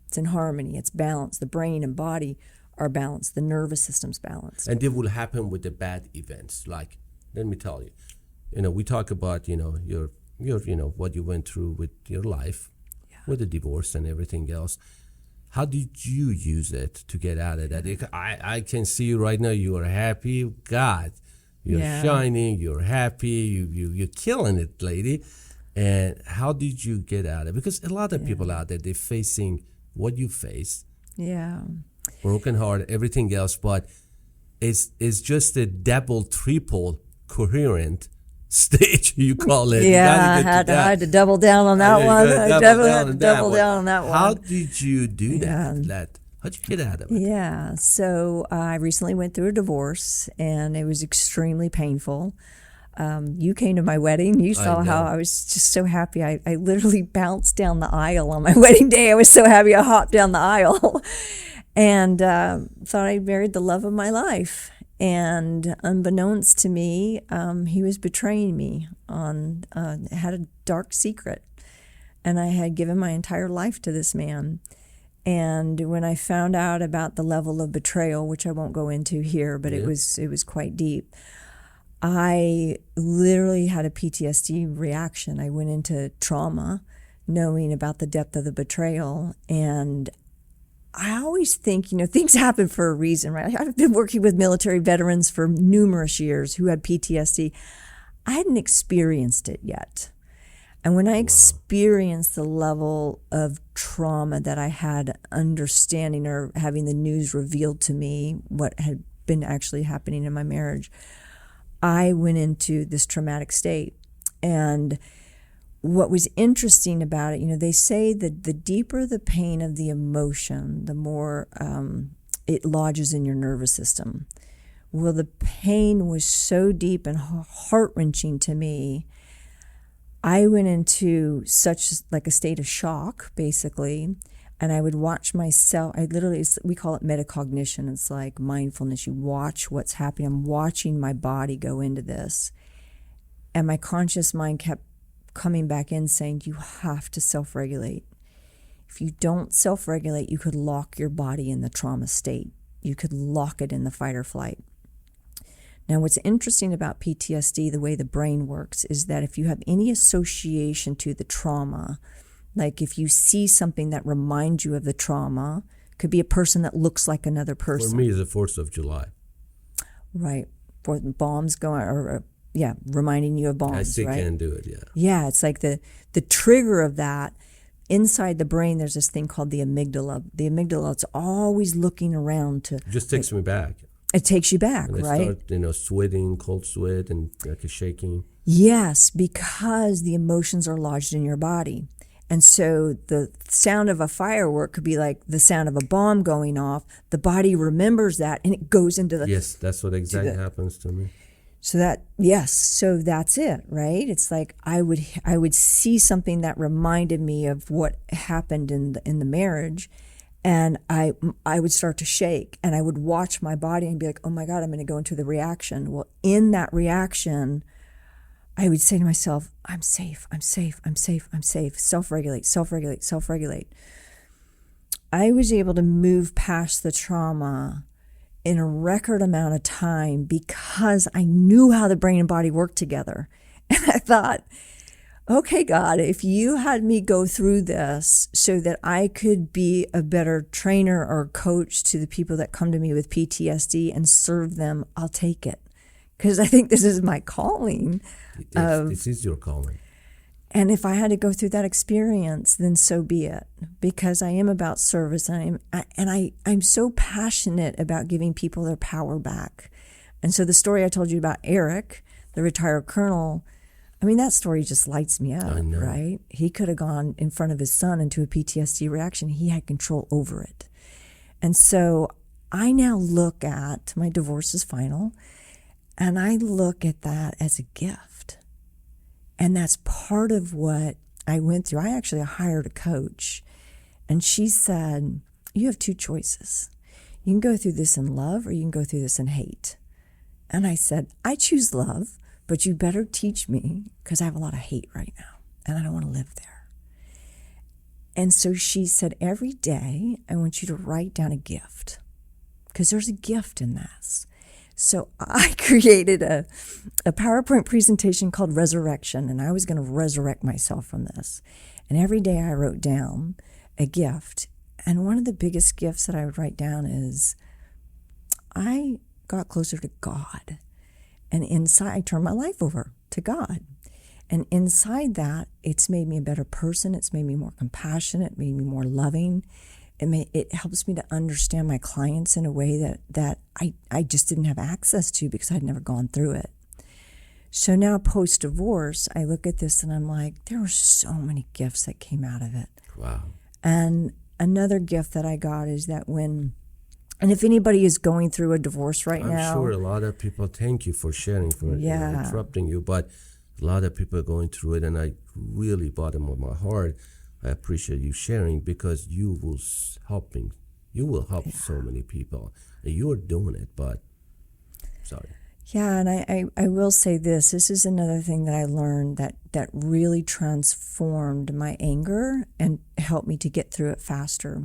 It's in harmony. It's balanced. The brain and body are balanced. The nervous system's balanced. And it will happen with the bad events. Like, let me tell you, we talk about, your what you went through with your life, with the divorce and everything else. How did you use it to get out of that? I can see you right now. You are happy. God, you're shining. You're happy. You're killing it, lady. And how did you get out of it? Because a lot of people out there, they're facing what you face. Yeah. Broken heart, everything else, but it's just a double, triple coherent stage, you call it. Yeah, I had to double down on that one. I definitely had to double down on that one. How did you do that? How'd you get out of it? Yeah, so I recently went through a divorce, and it was extremely painful. You came to my wedding. You saw how I was just so happy. I literally bounced down the aisle on my wedding day. I was so happy I hopped down the aisle. And thought I married the love of my life. And unbeknownst to me, he was betraying me. Had a dark secret, and I had given my entire life to this man. And when I found out about the level of betrayal, which I won't go into here, but it was quite deep, I literally had a PTSD reaction. I went into trauma, knowing about the depth of the betrayal, and I always think, things happen for a reason, right? I've been working with military veterans for numerous years who had PTSD. I hadn't experienced it yet. And when I experienced the level of trauma that I had, understanding or having the news revealed to me what had been actually happening in my marriage, I went into this traumatic state. And what was interesting about it, they say that the deeper the pain of the emotion, the more it lodges in your nervous system. Well, the pain was so deep and heart-wrenching to me, I went into such like a state of shock, basically, and I would watch myself. We call it metacognition. It's like mindfulness. You watch what's happening. I'm watching my body go into this. And my conscious mind kept coming back in saying, you have to self-regulate. If you don't self-regulate, you could lock your body in the trauma state. You could lock it in the fight or flight. Now, what's interesting about PTSD, the way the brain works, is that if you have any association to the trauma, like if you see something that reminds you of the trauma, could be a person that looks like another person. For me, it's the 4th of July. Right. For bombs going, or reminding you of bombs, I still right? can't do it, yeah. Yeah, it's like the trigger of that. Inside the brain, there's this thing called the amygdala. The amygdala, it's always looking around to... It just takes me back. It takes you back, And right? I start, sweating, cold sweat, and like a shaking. Yes, because the emotions are lodged in your body. And so the sound of a firework could be like the sound of a bomb going off. The body remembers that, and it goes into the... Yes, that's what exactly happens to me. So so that's it, right? It's like I would see something that reminded me of what happened in the marriage, and I would start to shake, and I would watch my body and be like, oh my God, I'm going to go into the reaction. Well, in that reaction, I would say to myself, I'm safe, I'm safe, I'm safe, I'm safe. Self-regulate, self-regulate, self-regulate. I was able to move past the trauma in a record amount of time because I knew how the brain and body worked together. And I thought, okay, God, if you had me go through this so that I could be a better trainer or coach to the people that come to me with PTSD and serve them, I'll take it. Because I think this is my calling. This is your calling. And if I had to go through that experience, then so be it. Because I am about service, and I'm so passionate about giving people their power back. And so the story I told you about Eric, the retired colonel, I mean, that story just lights me up, right? He could have gone in front of his son into a PTSD reaction. He had control over it. And so I now look at, my divorce is final, and I look at that as a gift. And that's part of what I went through. I actually hired a coach, and she said, you have two choices. You can go through this in love, or you can go through this in hate. And I said, I choose love, but you better teach me, because I have a lot of hate right now, and I don't want to live there. And so she said, every day, I want you to write down a gift, because there's a gift in this. So I created a PowerPoint presentation called Resurrection, and I was going to resurrect myself from this. And every day I wrote down a gift. And one of the biggest gifts that I would write down is I got closer to God. And inside, I turned my life over to God. And inside that, it's made me a better person. It's made me more compassionate, made me more loving. It helps me to understand my clients in a way that I just didn't have access to because I'd never gone through it. So now post-divorce, I look at this and I'm like, there were so many gifts that came out of it. Wow. And another gift that I got is that and if anybody is going through a divorce now. I'm sure a lot of people, thank you for sharing, for interrupting you, but a lot of people are going through it, and I really, bottom of my heart, I appreciate you sharing, because you will help so many people. And you are doing it, but sorry. Yeah, and I will say this. This is another thing that I learned that really transformed my anger and helped me to get through it faster.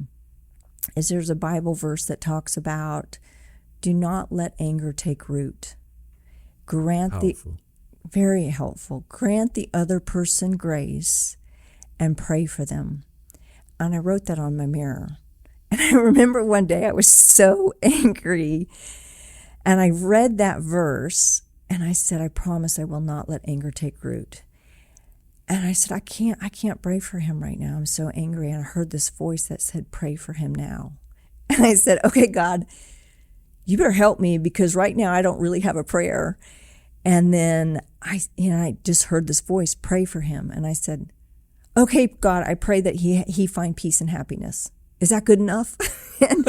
Is there's a Bible verse that talks about, do not let anger take root. Very helpful. Grant the other person grace and pray for them. And I wrote that on my mirror. And I remember one day I was so angry, and I read that verse, and I said, I promise I will not let anger take root. And I said, I can't pray for him right now. I'm so angry. And I heard this voice that said, pray for him now. And I said, okay, God, you better help me, because right now I don't really have a prayer. And then I just heard this voice, pray for him. And I said, okay, God, I pray that he find peace and happiness. Is that good enough? And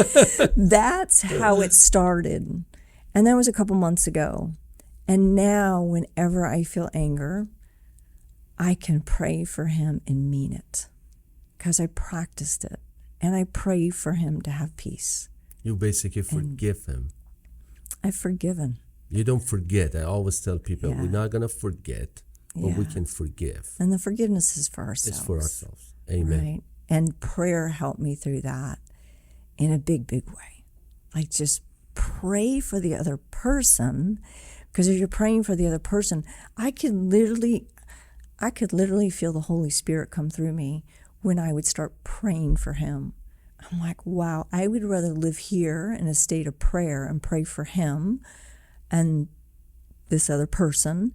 that's how it started. And that was a couple months ago. And now whenever I feel anger, I can pray for him and mean it, because I practiced it. And I pray for him to have peace. You basically forgive him. I've forgiven. You don't forget. I always tell people, we're not going to forget, but we can forgive. And the forgiveness is for ourselves. It's for ourselves. Amen. Right? And prayer helped me through that in a big, big way. Like, just pray for the other person, because if you're praying for the other person, I could literally feel the Holy Spirit come through me when I would start praying for him. I'm like, wow, I would rather live here in a state of prayer and pray for him and this other person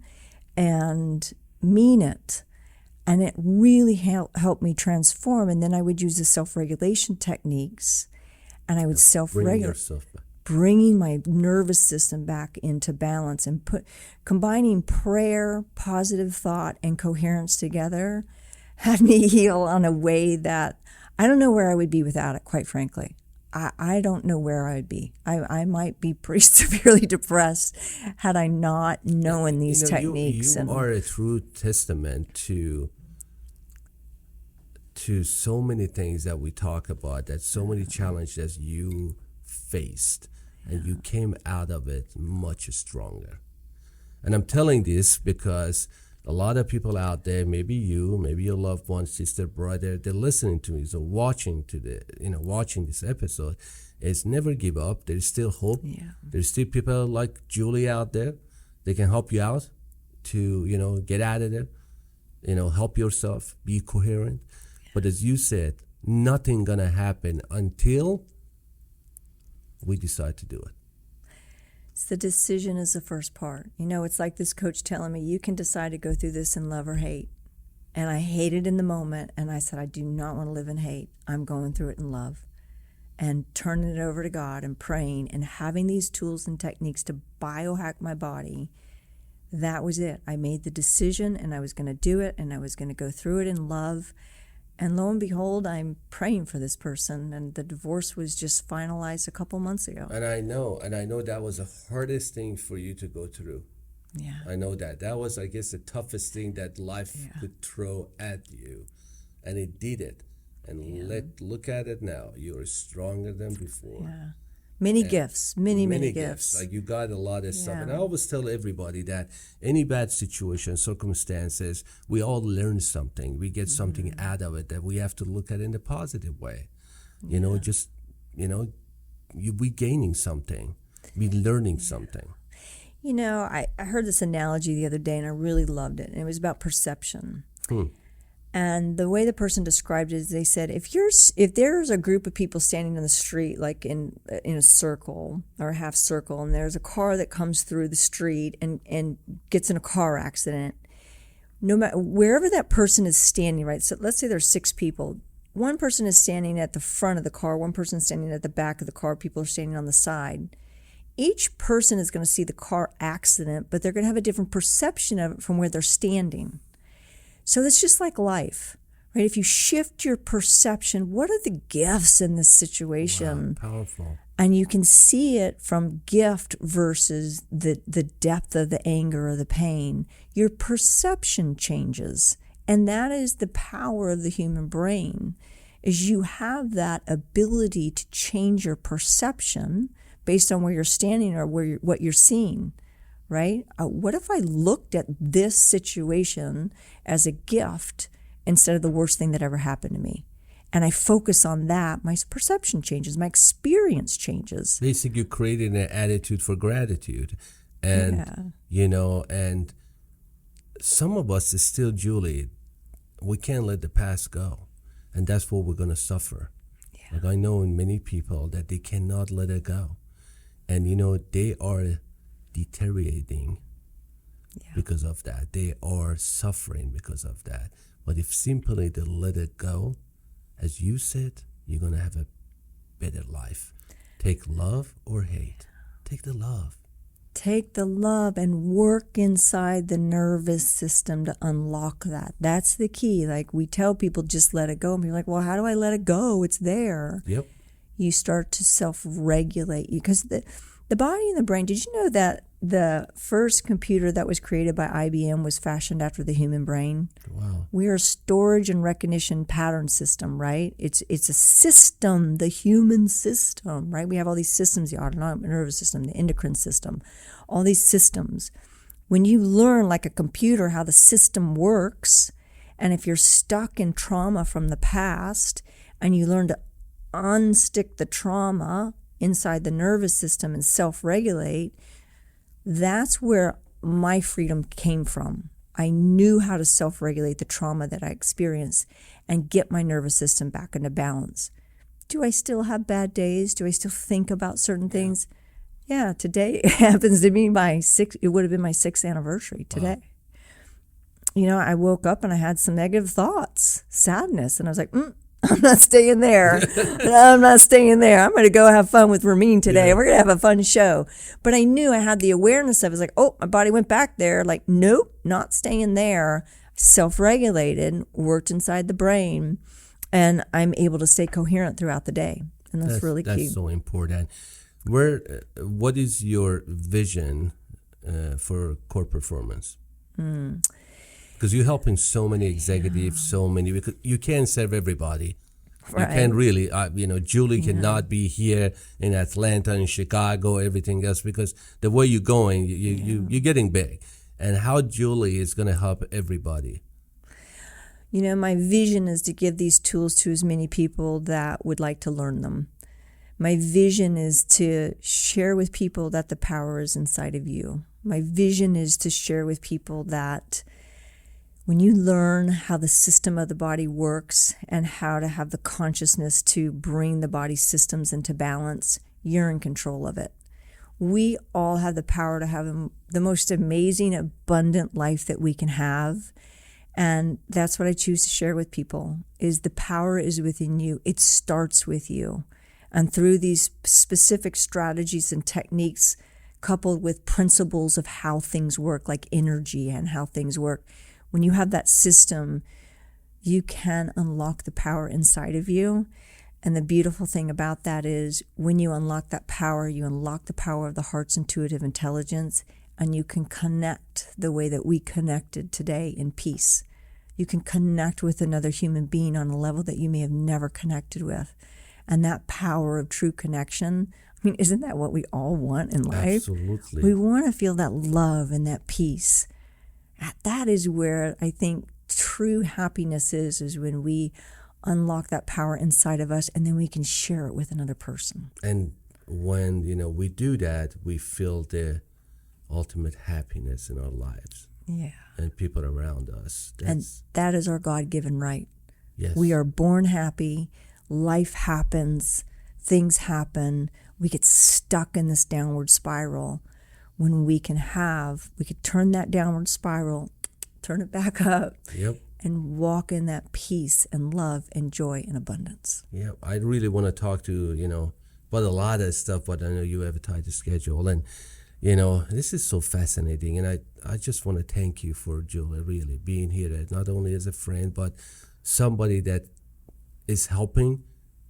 and mean it. And it really helped me transform. And then I would use the self-regulation techniques, and I would self-regulate, bringing my nervous system back into balance, and combining prayer, positive thought, and coherence together had me heal on a way that I don't know where I would be without it, quite frankly. I don't know where I would be. I might be pretty severely depressed had I not known these techniques. You are a true testament to so many things that we talk about, that so many challenges you faced, and you came out of it much stronger. And I'm telling this because a lot of people out there, maybe you, maybe your loved one, sister, brother, they're listening to me, so watching this episode, is never give up. There's still hope. Yeah. There's still people like Julie out there. They can help you out to, get out of there, help yourself, be coherent. Yeah. But as you said, nothing gonna happen until we decide to do it. It's the decision is the first part. It's like this coach telling me, you can decide to go through this in love or hate. And I hated in the moment, and I said, I do not want to live in hate. I'm going through it in love. And turning it over to God and praying and having these tools and techniques to biohack my body, that was it. I made the decision, and I was going to do it, and I was going to go through it in love. And lo and behold, I'm praying for this person, and the divorce was just finalized a couple months ago. And I know that was the hardest thing for you to go through. Yeah. I know that. That was, I guess, the toughest thing that life could throw at you. And it did it. And look at it now. You're stronger than before. Yeah. Many gifts. Many gifts. Like, you got a lot of stuff. And I always tell everybody that any bad situation, circumstances, we all learn something. We get something out of it that we have to look at in a positive way. We gaining something. We learning something. I heard this analogy the other day, and I really loved it. And it was about perception. And the way the person described it is, they said, if there's a group of people standing in the street, like in a circle or a half circle, and there's a car that comes through the street and gets in a car accident, no matter wherever that person is standing, right? So let's say there's 6 people. One person is standing at the front of the car, one person is standing at the back of the car, people are standing on the side. Each person is going to see the car accident, but they're going to have a different perception of it from where they're standing. So it's just like life, right? If you shift your perception, what are the gifts in this situation? Wow, powerful. And you can see it from gift versus the depth of the anger or the pain. Your perception changes. And that is the power of the human brain, is you have that ability to change your perception based on where you're standing or what you're seeing. Right? What if I looked at this situation as a gift instead of the worst thing that ever happened to me? And I focus on that, my perception changes, my experience changes. Basically, you're creating an attitude for gratitude. And, and some of us is still, Julie, we can't let the past go. And that's what we're going to suffer. Yeah. Like, I know in many people that they cannot let it go. And, they are deteriorating because of that. They are suffering because of that. But if simply they let it go, as you said, you're going to have a better life. Take love or hate. Take the love. Take the love and work inside the nervous system to unlock that. That's the key. Like, we tell people, just let it go. And you're like, well, how do I let it go? It's there. Yep. You start to self-regulate. Because the body and the brain, did you know that the first computer that was created by IBM was fashioned after the human brain? Wow. We are a storage and recognition pattern system, right? It's a system, the human system, right? We have all these systems, the autonomic nervous system, the endocrine system, all these systems. When you learn, like a computer, how the system works, and if you're stuck in trauma from the past and you learn to unstick the trauma inside the nervous system and self-regulate, that's where my freedom came from. I knew how to self-regulate the trauma that I experienced and get my nervous system back into balance. Do I still have bad days? Do I still think about certain things? Yeah, today happens to be it would have been my 6th anniversary today. Wow. You know, I woke up and I had some negative thoughts, sadness, and I was like, I'm not staying there. I'm not staying there. I'm going to go have fun with Ramin today. Yeah. We're going to have a fun show. But I knew I had the awareness of it. It was like, oh, my body went back there. Like, nope, not staying there. Self-regulated, worked inside the brain, and I'm able to stay coherent throughout the day. And that's really key. That's so important. What is your vision for core performance? Because you're helping so many executives, because you can't serve everybody. Right. You can't really, Julie cannot be here in Atlanta, in Chicago, everything else, because the way you're going, you're getting big. And how Julie is going to help everybody. You know, my vision is to give these tools to as many people that would like to learn them. My vision is to share with people that the power is inside of you. My vision is to share with people that when you learn how the system of the body works and how to have the consciousness to bring the body's systems into balance, you're in control of it. We all have the power to have the most amazing, abundant life that we can have. And that's what I choose to share with people, is the power is within you. It starts with you. And through these specific strategies and techniques, coupled with principles of how things work, like energy and how things work, when you have that system, you can unlock the power inside of you. And the beautiful thing about that is when you unlock that power, you unlock the power of the heart's intuitive intelligence, and you can connect the way that we connected today in peace. You can connect with another human being on a level that you may have never connected with. And that power of true connection, I mean, isn't that what we all want in life? Absolutely. We want to feel that love and that peace. That is where I think true happiness is when we unlock that power inside of us, and then we can share it with another person. And when, we do that, we feel the ultimate happiness in our lives. Yeah. And people around us. And that is our God-given right. Yes. We are born happy. Life happens. Things happen. We get stuck in this downward spiral. When we could turn that downward spiral, turn it back up, and walk in that peace and love and joy and abundance. Yeah, I really want to talk to, about a lot of stuff, but I know you have a tight schedule. And, this is so fascinating. And I just want to thank you for, Julie, really being here, not only as a friend, but somebody that is helping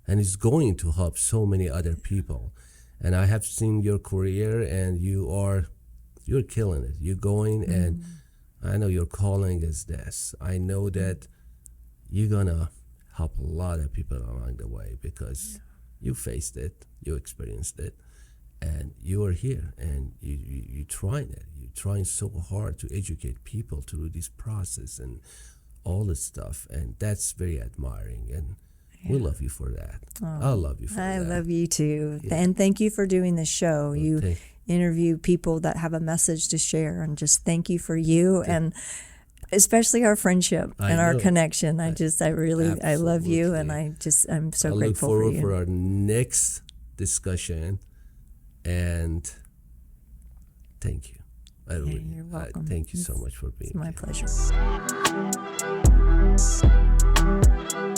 and is going to help so many other people. And I have seen your career, and you're killing it. You're going, and I know your calling is this. I know that you're gonna help a lot of people along the way, because you faced it, you experienced it, and you are here, and you're trying it. You're trying so hard to educate people through this process and all this stuff, and that's very admiring. And we love you for that. I love you for that. I love you too. Yeah. And thank you for doing this show. You interview people that have a message to share, and just thank you for you and especially our friendship and our connection. I love you, and I'm so grateful for you. I look forward for our next discussion, and thank you. You're welcome. Thank you so much for being here. It's my pleasure.